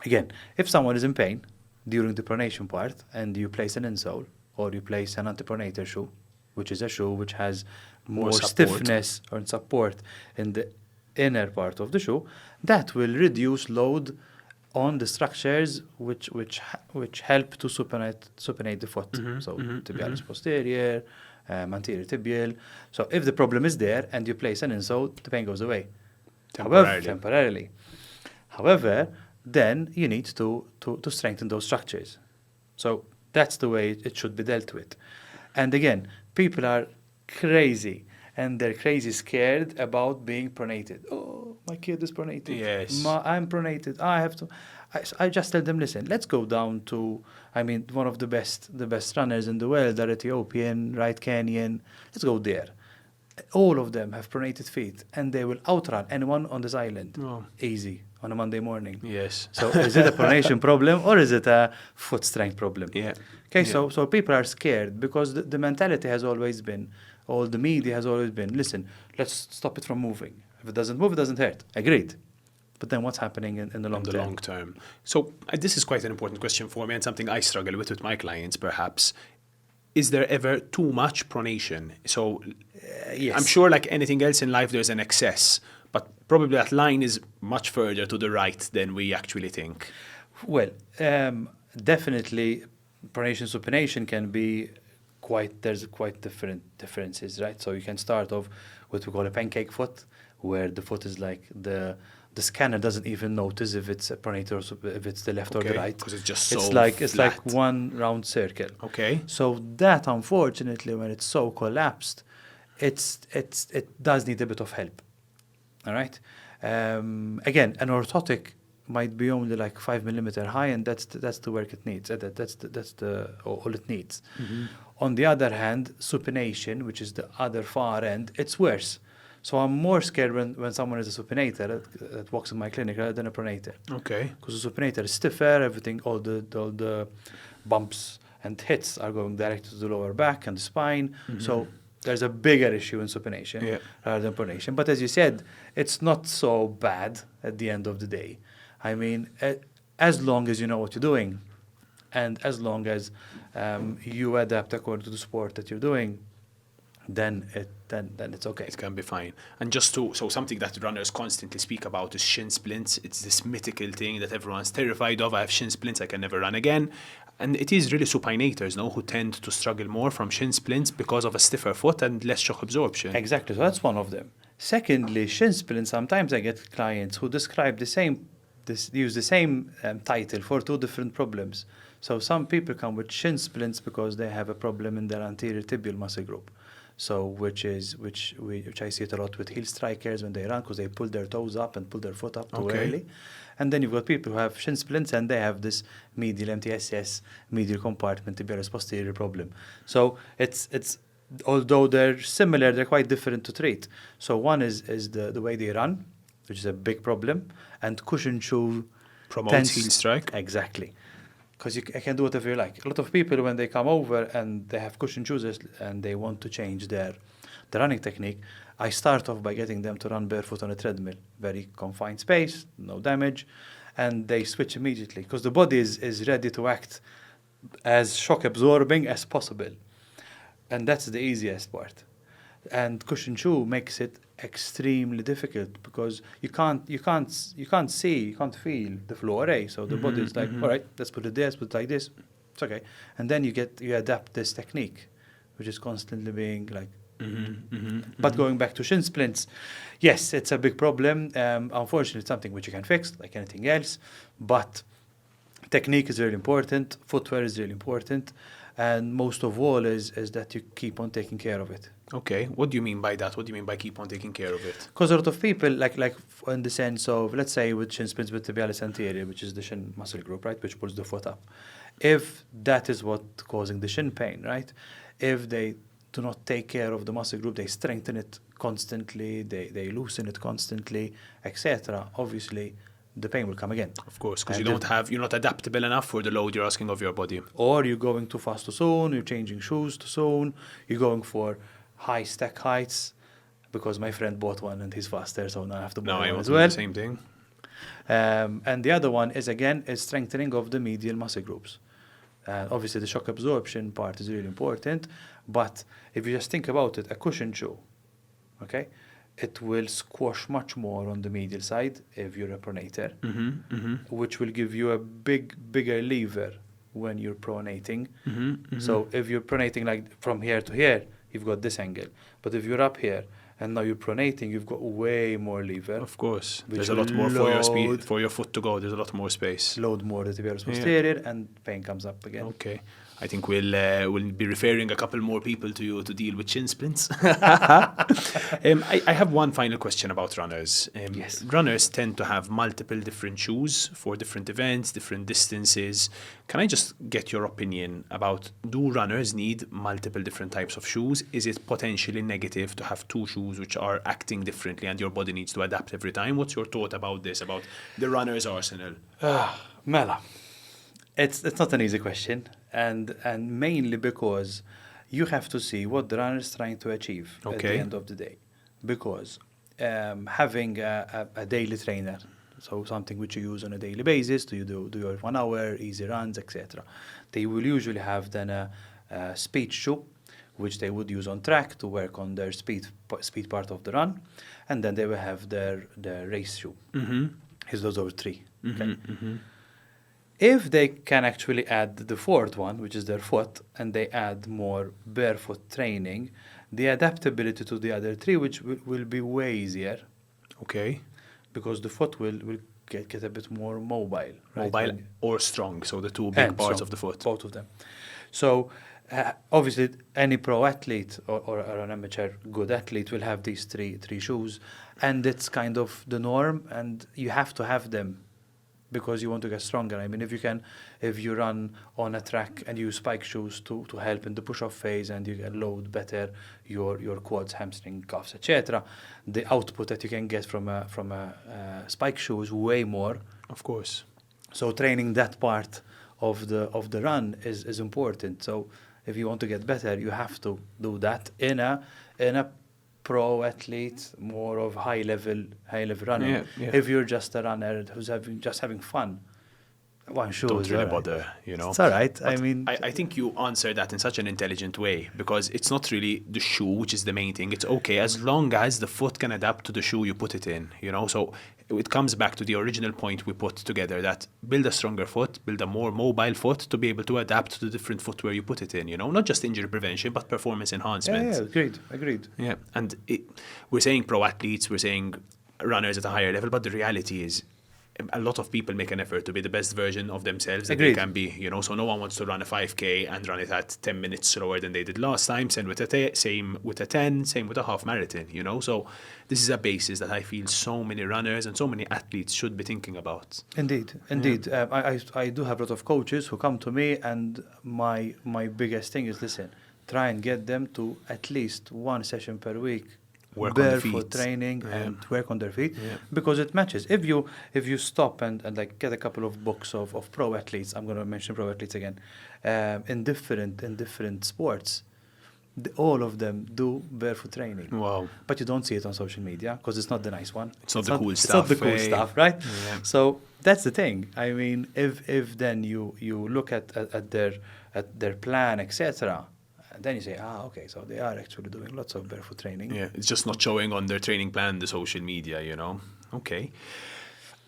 again, if someone is in pain during the pronation part and you place an insole or you place an antepronator shoe, which is a shoe which has more stiffness or support in the inner part of the shoe, that will reduce load on the structures which help to supinate the foot. Tibialis posterior, anterior tibial. So if the problem is there and you place an insole, the pain goes away. Temporarily. However, then you need to strengthen those structures. So that's the way it should be dealt with. And again, people are crazy, and they're crazy scared about being pronated. Oh, my kid is pronated. Yes. I'm pronated. I have to. I just tell them, listen, let's go down to, one of the best runners in the world, are Ethiopian, right, Kenyan. Let's go there. All of them have pronated feet, and they will outrun anyone on this island. Oh. Easy, on a Monday morning. Yes. So is it a pronation problem, or is it a foot strength problem? Yeah. Okay, so people are scared because the mentality has always been, or the media has always been, listen, let's stop it from moving. If it doesn't move, it doesn't hurt. Agreed. But then what's happening in the long term? long term. So this is quite an important question for me, and something I struggle with my clients, perhaps. Is there ever too much pronation? So yes. I'm sure like anything else in life, there's an excess, but probably that line is much further to the right than we actually think. Well, definitely pronation, supination can be there's quite different differences, right? So you can start off with what we call a pancake foot, where the foot is like the scanner doesn't even notice if it's a pronator or if it's the left or the right. Because it's just so it's like one round circle. Okay. So that, unfortunately, when it's so collapsed, it does need a bit of help. All right. Again, an orthotic might be only like 5 millimeter high, and that's the work it needs. That's all it needs. Mm-hmm. On the other hand, supination, which is the other far end, it's worse. So I'm more scared when someone is a supinator that walks in my clinic rather than a pronator. Okay. Because the supinator is stiffer, everything, all the bumps and hits are going directly to the lower back and the spine. Mm-hmm. So there's a bigger issue in supination rather than pronation. But as you said, it's not so bad at the end of the day. As long as you know what you're doing, and as long as you adapt according to the sport that you're doing, then it's okay. It can be fine. And so something that runners constantly speak about is shin splints. It's this mythical thing that everyone's terrified of. I have shin splints, I can never run again. And it is really supinators, no, who tend to struggle more from shin splints because of a stiffer foot and less shock absorption. Exactly. So that's one of them. Secondly, shin splints. Sometimes I get clients who describe use the same title for two different problems. So some people come with shin splints because they have a problem in their anterior tibial muscle group. So which I see it a lot with heel strikers when they run because they pull their toes up and pull their foot up too early. And then you've got people who have shin splints and they have this medial MTSS, medial compartment tibialis posterior problem. So it's although they're similar, they're quite different to treat. So one is the way they run, which is a big problem, and cushion shoe Promotes heel strike. Exactly. Because I can do whatever you like. A lot of people, when they come over and they have cushion shoes and they want to change their running technique, I start off by getting them to run barefoot on a treadmill. Very confined space, no damage, and they switch immediately because the body is ready to act as shock absorbing as possible. And that's the easiest part. And cushion shoe makes it extremely difficult because you can't feel the floor, eh? So the body is like, all right, let's put it there, let's put it like this. It's okay. And then you adapt this technique, which is constantly being like. But going back to shin splints, yes, it's a big problem. Unfortunately, it's something which you can fix, like anything else. But technique is really important. Footwear is really important. And most of all is that you keep on taking care of it. Okay, what do you mean by that? What do you mean by keep on taking care of it? Because a lot of people, like in the sense of, let's say with shin splints with tibialis anterior, which is the shin muscle group, right, which pulls the foot up. If that is what causing the shin pain, right, if they do not take care of the muscle group, they strengthen it constantly, they loosen it constantly, etc., obviously the pain will come again. Of course, because you're not adaptable enough for the load you're asking of your body. Or you're going too fast too soon, you're changing shoes too soon, you're going for high stack heights, because my friend bought one and he's faster, so now I have to buy one as well. The same thing. And the other one is strengthening of the medial muscle groups. Obviously the shock absorption part is really important, but if you just think about it, a cushion shoe, okay, it will squash much more on the medial side if you're a pronator, which will give you a bigger lever when you're pronating. So if you're pronating like from here to here, you've got this angle. But if you're up here and now you're pronating, you've got way more lever. Of course. There's a lot more for your speed, for your foot to go. There's a lot more space. Load more the tibialis posterior and pain comes up again. Okay. I think we'll be referring a couple more people to you to deal with shin splints. I have one final question about runners. Yes. Runners tend to have multiple different shoes for different events, different distances. Can I just get your opinion about, do runners need multiple different types of shoes? Is it potentially negative to have two shoes which are acting differently and your body needs to adapt every time? What's your thought about this, about the runner's arsenal? Mela, it's not an easy question. And mainly because you have to see what the runner is trying to achieve at the end of the day. Because having a daily trainer, so something which you use on a daily basis, do your 1 hour, easy runs, etc. They will usually have then a speed shoe, which they would use on track to work on their speed part of the run. And then they will have their race shoe. Those are three. Okay? If they can actually add the fourth one, which is their foot, and they add more barefoot training, the adaptability to the other three, which will be way easier. Okay. Because the foot will get a bit more mobile. Right? Mobile or strong, so the two big parts of the foot. Both of them. So obviously any pro athlete or an amateur good athlete will have these three shoes, and it's kind of the norm, and you have to have them because you want to get stronger. I mean, if you run on a track and you use spike shoes to help in the push-off phase and you can load better your quads, hamstring, calves, etc., the output that you can get from a spike shoe is way more. Of course. So training that part of the run is important. So if you want to get better, you have to do that in a pro athlete, more of high level running. Yeah. If you're just a runner who's having fun, one shoe don't is really all right. bother, you know. It's all right. But I think you answered that in such an intelligent way, because it's not really the shoe which is the main thing. It's okay as long as the foot can adapt to the shoe you put it in, you know. So it comes back to the original point we put together, that build a stronger foot, build a more mobile foot to be able to adapt to the different footwear you put it in, not just injury prevention, but performance enhancement. Yeah, agreed. Yeah, and we're saying pro athletes, we're saying runners at a higher level, but the reality is a lot of people make an effort to be the best version of themselves that they can be, so no one wants to run a 5K and run it at 10 minutes slower than they did last time, same with a 10, same with a half marathon, so this is a basis that I feel so many runners and so many athletes should be thinking about. Indeed. I do have a lot of coaches who come to me, and my biggest thing is, listen, try and get them to at least one session per week, work on barefoot training and work on their feet, because it matches. If you stop and like get a couple of books of pro athletes, I'm going to mention pro athletes again, in different sports, all of them do barefoot training. Wow. But you don't see it on social media because it's not the nice one. It's not the cool stuff. It's not the cool stuff, right? Yeah. So that's the thing. I mean, if then you look at their plan, etc., then you say, okay, so they are actually doing lots of barefoot training. Yeah, it's just not showing on their training plan, the social media, Okay.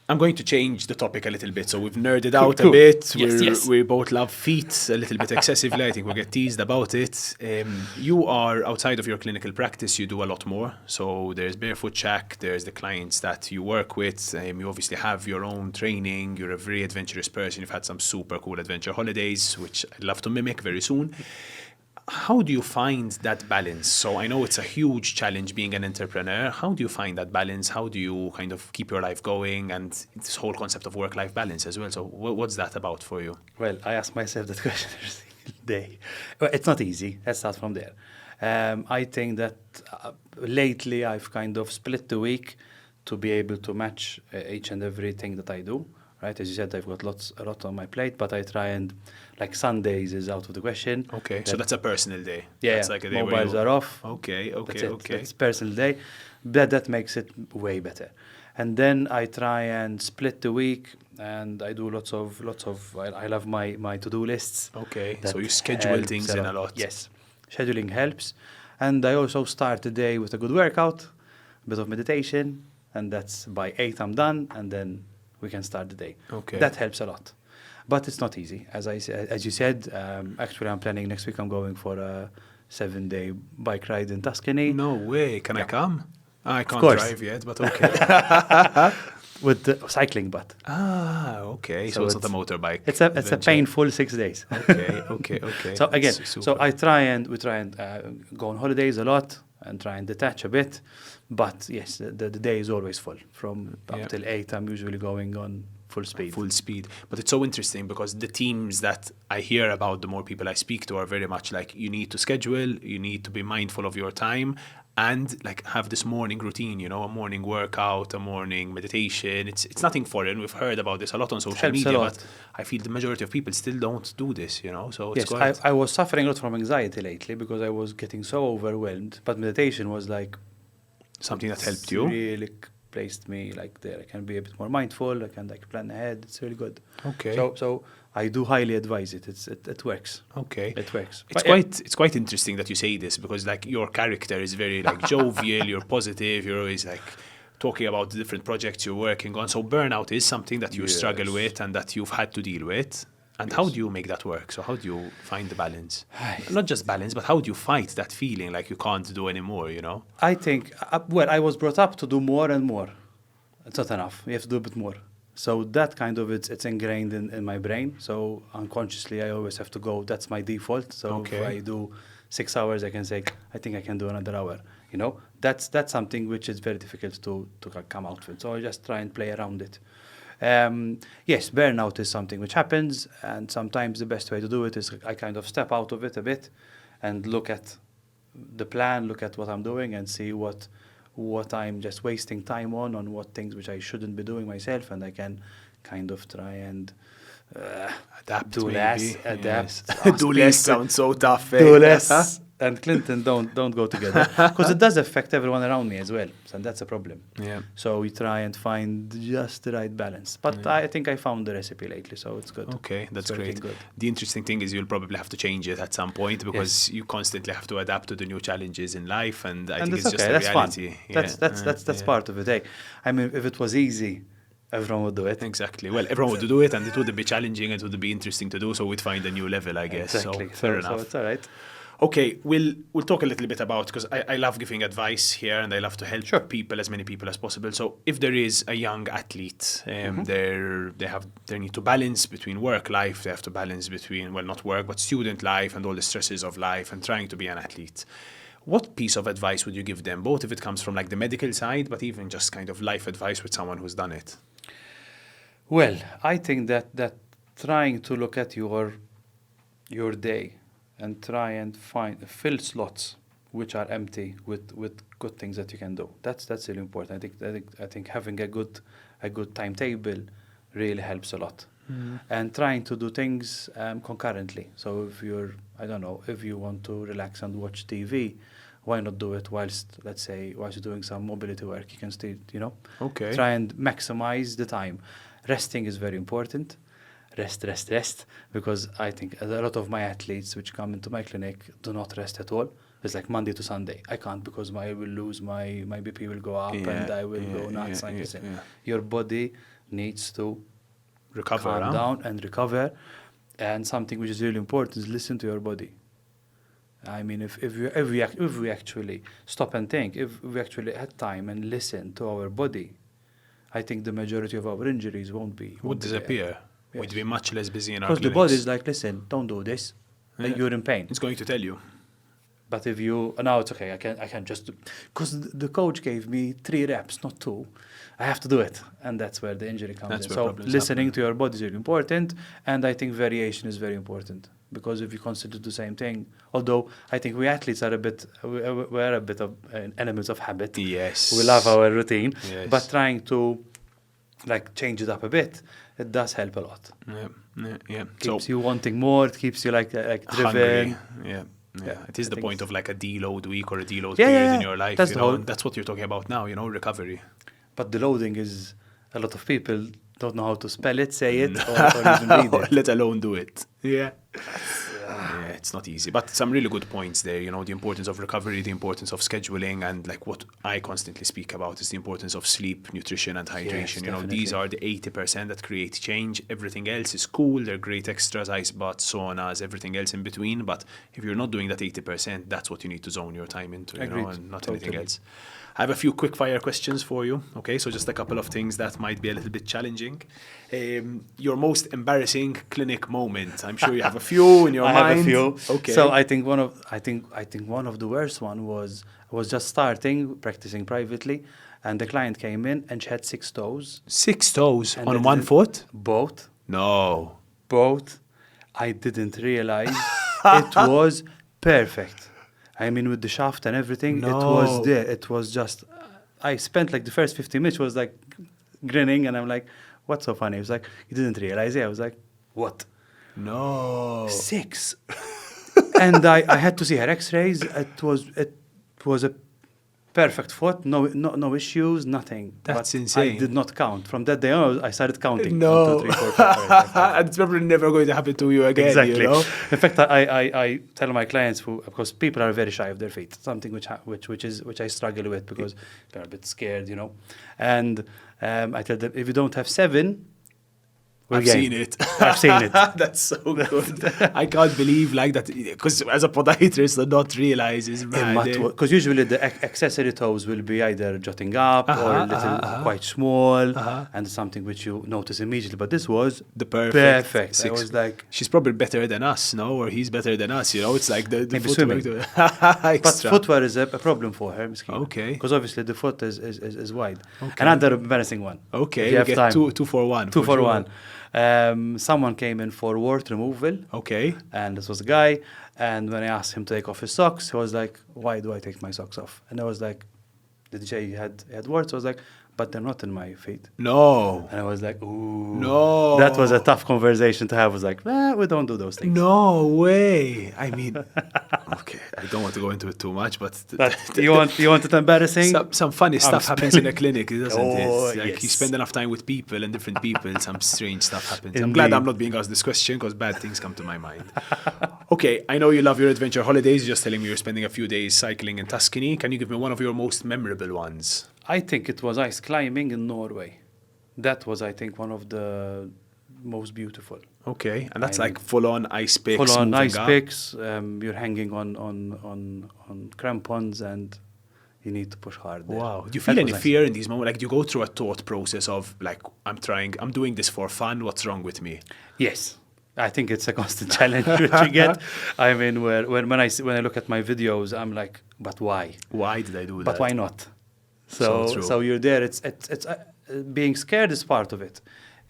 I'm going to change the topic a little bit. So we've nerded out a bit. We both love feet a little bit excessively. I think we'll get teased about it. You are, outside of your clinical practice, you do a lot more. So there's Barefoot Shack, there's the clients that you work with. You obviously have your own training. You're a very adventurous person. You've had some super cool adventure holidays, which I'd love to mimic very soon. How do you find that balance? So I know it's a huge challenge being an entrepreneur. How do you find that balance? How do you kind of keep your life going, and this whole concept of work-life balance as well? So what's that about for you? Well, I ask myself that question every single day. Well, it's not easy. Let's start from there. I think that lately I've kind of split the week to be able to match each and everything that I do. Right, as you said, I've got a lot on my plate, but I try and, like, Sundays is out of the question. Okay, so that's a personal day. Yeah, that's like a day mobiles are off. Okay. It's personal day. That makes it way better. And then I try and split the week, and I do lots of. I love my to-do lists. Okay, so you schedule things in a lot. Yes, scheduling helps, and I also start the day with a good workout, a bit of meditation, and that's by 8 I'm done, and then we can start the day. Okay. That helps a lot. But it's not easy. As you said, actually I'm planning next week, I'm going for a 7-day bike ride in Tuscany. No way. Can I come? I can't drive yet, but okay. With the cycling, but. Okay. So it's not a motorbike. It's a painful 6 days. Okay. So again, we try and go on holidays a lot and try and detach a bit. But yes, the day is always full. From up till 8, I'm usually going on full speed. But it's so interesting because the teams that I hear about, the more people I speak to, are very much like, you need to schedule, you need to be mindful of your time, and like have this morning routine, a morning workout, a morning meditation. It's nothing foreign. We've heard about this a lot on social media, but I feel the majority of people still don't do this, So it's yes, I was suffering a lot from anxiety lately because I was getting so overwhelmed. But meditation was like something that helped you. Really placed me like there. I can be a bit more mindful. I can like plan ahead. It's really good. Okay. So I do highly advise it. It works. Okay. It works. It's quite interesting that you say this because like your character is very like jovial. You're positive. You're always like talking about the different projects you're working on. So burnout is something that you struggle with and that you've had to deal with. And how do you make that work? So how do you find the balance? Not just balance, but how do you fight that feeling like you can't do anymore, I think, I was brought up to do more and more. It's not enough. You have to do a bit more. So that kind of, it's ingrained in my brain. So unconsciously, I always have to go. That's my default. So if I do 6 hours, I can say, I think I can do another hour. That's something which is very difficult to come out with. So I just try and play around it. Yes, burnout is something which happens, and sometimes the best way to do it is I kind of step out of it a bit and look at the plan, look at what I'm doing, and see what I'm just wasting time on what things which I shouldn't be doing myself, and I can kind of try and adapt. Do less, adapt. Yes. Do less sounds so tough. Do less, and Clinton don't go together because it does affect everyone around me as well, and that's a problem. Yeah. So we try and find just the right balance. But I think I found the recipe lately, so it's good. Okay, that's It's working great. good. The interesting thing is you'll probably have to change it at some point because you constantly have to adapt to the new challenges in life, and I think That's it's just okay. a That's reality. fun. Yeah, That's part of it. Hey, I mean, if it was easy, everyone would do it. Exactly. Well, everyone would do it, and it would be challenging, and it would be interesting to do. So we'd find a new level, I guess. Exactly. So fair So enough. it's all right. Okay, we'll talk a little bit about, because I love giving advice here and I love to help Sure. people, as many people as possible. So if there is a young athlete, they need to balance between work life, they have to balance between, well, not work, but student life and all the stresses of life and trying to be an athlete. What piece of advice would you give them, both if it comes from like the medical side, but even just kind of life advice with someone who's done it? Well, I think that trying to look at your day and try and fill slots which are empty with good things that you can do. That's really important. I think having a good timetable really helps a lot. And trying to do things concurrently. So if if you want to relax and watch TV, why not do it whilst you're doing some mobility work? You can still, Okay. try and maximize the time. Resting is very important. Rest, because I think a lot of my athletes which come into my clinic do not rest at all. It's like Monday to Sunday. I can't because I will lose my BP will go up and I will go nuts. Your body needs to Recover, calm down and recover. And something which is really important is listen to your body. I mean, if we actually stop and think, if we actually had time and listen to our body, I think the majority of our injuries won't disappear. Yes. We'd be much less busy in our Because the clinics. body is like, listen, don't do this. You're in pain. It's going to tell you. But if you, now it's okay, I can just, because the coach gave me 3 reps, not 2. I have to do it. And that's where the injury comes in. So listening to your body is really important. And I think variation is very important. Because if you constantly do the same thing, although I think we athletes are we're a bit of elements of habit. Yes. We love our routine. Yes. But trying to change it up a bit, it does help a lot. Yeah. Keeps you wanting more. It keeps you driven. Hungry. Yeah. It is the point of like a deload week or a deload period in your life. That's what you're talking about now, recovery. But the loading is, a lot of people don't know how to spell it, say it, or even read it. Let alone do it. Yeah. It's not easy. But some really good points there, the importance of recovery, the importance of scheduling, and like what I constantly speak about is the importance of sleep, nutrition, and hydration. Yes, these are the 80% that create change. Everything else is cool. They're great extras, ice baths, saunas, everything else in between. But if you're not doing that 80%, that's what you need to zone your time into, and not anything else. I have a few quick fire questions for you. Okay, so just a couple of things that might be a little bit challenging. Your most embarrassing clinic moment. I'm sure you have a few in your mind. I have a few. Okay. So I think one of the worst one was I was just starting practicing privately, and the client came in and she had 6 toes. 6 toes And on one foot? Both. No. Both. I didn't realize it was perfect. I mean, with the shaft and everything, it was there. It was just, I spent the first 15 minutes was grinning, and I'm like, what's so funny? He was like, you didn't realize it? I was like, what? No. 6. And I had to see her x-rays. It was a perfect foot, no issues, nothing. That's But insane. I did not count. From that day on, I started counting. No. 1, 2, 3, 4, 5, 6, 7. It's probably never going to happen to you again. Exactly. In fact, I tell my clients because people are very shy of their feet, something which I struggle with because they're a bit scared, And I tell them, if you don't have 7, I've seen it. I've seen it. That's so good. I can't believe that, because as a podiatrist, I not realize is mad. Because usually the accessory toes will be either jutting up or a little quite small, and something which you notice immediately. But this was the perfect. 6. I was like, she's probably better than us, no? Or he's better than us, It's like the maybe footwork. swimming. But footwear is a problem for her, Miskin. Okay. Because obviously the foot is wide. Okay. Another embarrassing one. Okay, you have get time. 2 for 1. 2 for 1. Someone came in for wart removal. Okay. And this was a guy. And when I asked him to take off his socks, he was like, why do I take my socks off? And I was like, did you say you had warts? I was like, but they're not in my feet. No. And I was like, ooh. No. That was a tough conversation to have. I was like, we don't do those things. No way. I mean, okay, I don't want to go into it too much, but You want it embarrassing? some funny stuff happens in a clinic, doesn't Oh, it? Like yes. you spend enough time with people and different people, some strange stuff happens. I'm Indeed. glad I'm not being asked this question because bad things come to my mind. Okay, I know you love your adventure holidays. You're just telling me you're spending a few days cycling in Tuscany. Can you give me one of your most memorable ones? I think it was ice climbing in Norway. That was, I think, one of the most beautiful. Okay, and that's I like full-on ice picks. Full on moving ice up. picks. You're hanging on crampons and you need to push hard there. Wow. Do you That feel was any nice. fear in these moments? Like, do you go through a thought process of, like, I'm doing this for fun, what's wrong with me? Yes. I think it's a constant challenge which you get. I mean, when I look at my videos, I'm like, but why? Why did I do that? But why not? So true. So you're there. It's being scared is part of it.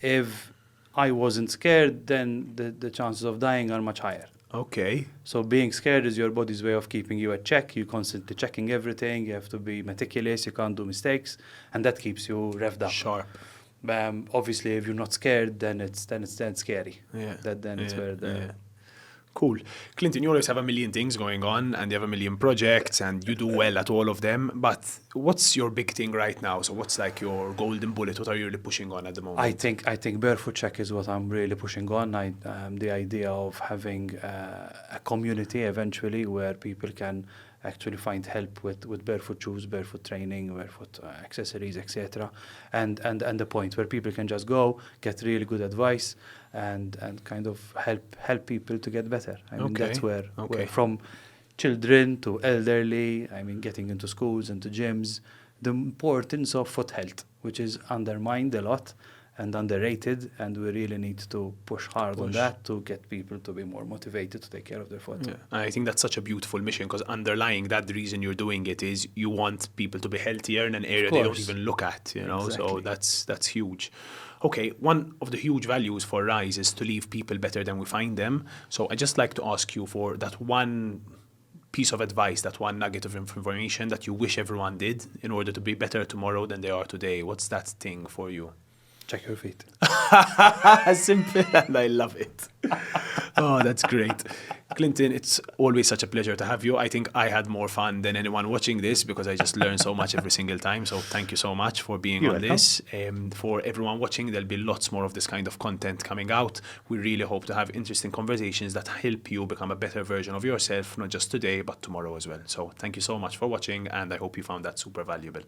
If I wasn't scared, then the chances of dying are much higher. Okay. So being scared is your body's way of keeping you at check. You're constantly checking everything. You have to be meticulous. You can't do mistakes, and that keeps you revved up. Sharp. Obviously, if you're not scared, then it's scary. Yeah. It's where the Cool. Clinton, you always have a million things going on and you have a million projects and you do well at all of them. But what's your big thing right now? So what's like your golden bullet? What are you really pushing on at the moment? I think Barefoot Shack is what I'm really pushing on. The idea of having a community eventually where people can actually find help with barefoot shoes, barefoot training, barefoot accessories, etc. And the point where people can just go, get really good advice and kind of help people to get better. I mean, that's where from children to elderly, I mean, getting into schools, into gyms, the importance of foot health, which is undermined a lot and underrated, and we really need to push hard on that to get people to be more motivated to take care of their foot. Yeah. I think that's such a beautiful mission because underlying that, the reason you're doing it is you want people to be healthier in an area they don't even look at, you know, so that's huge. Okay, one of the huge values for Rise is to leave people better than we find them. So I'd just like to ask you for that one piece of advice, that one nugget of information that you wish everyone did in order to be better tomorrow than they are today. What's that thing for you? Check your feet. Simple, and I love it. Oh, that's great. Clinton, it's always such a pleasure to have you. I think I had more fun than anyone watching this because I just learn so much every single time. So thank you so much for being on this. For everyone watching, there'll be lots more of this kind of content coming out. We really hope to have interesting conversations that help you become a better version of yourself, not just today, but tomorrow as well. So thank you so much for watching, and I hope you found that super valuable.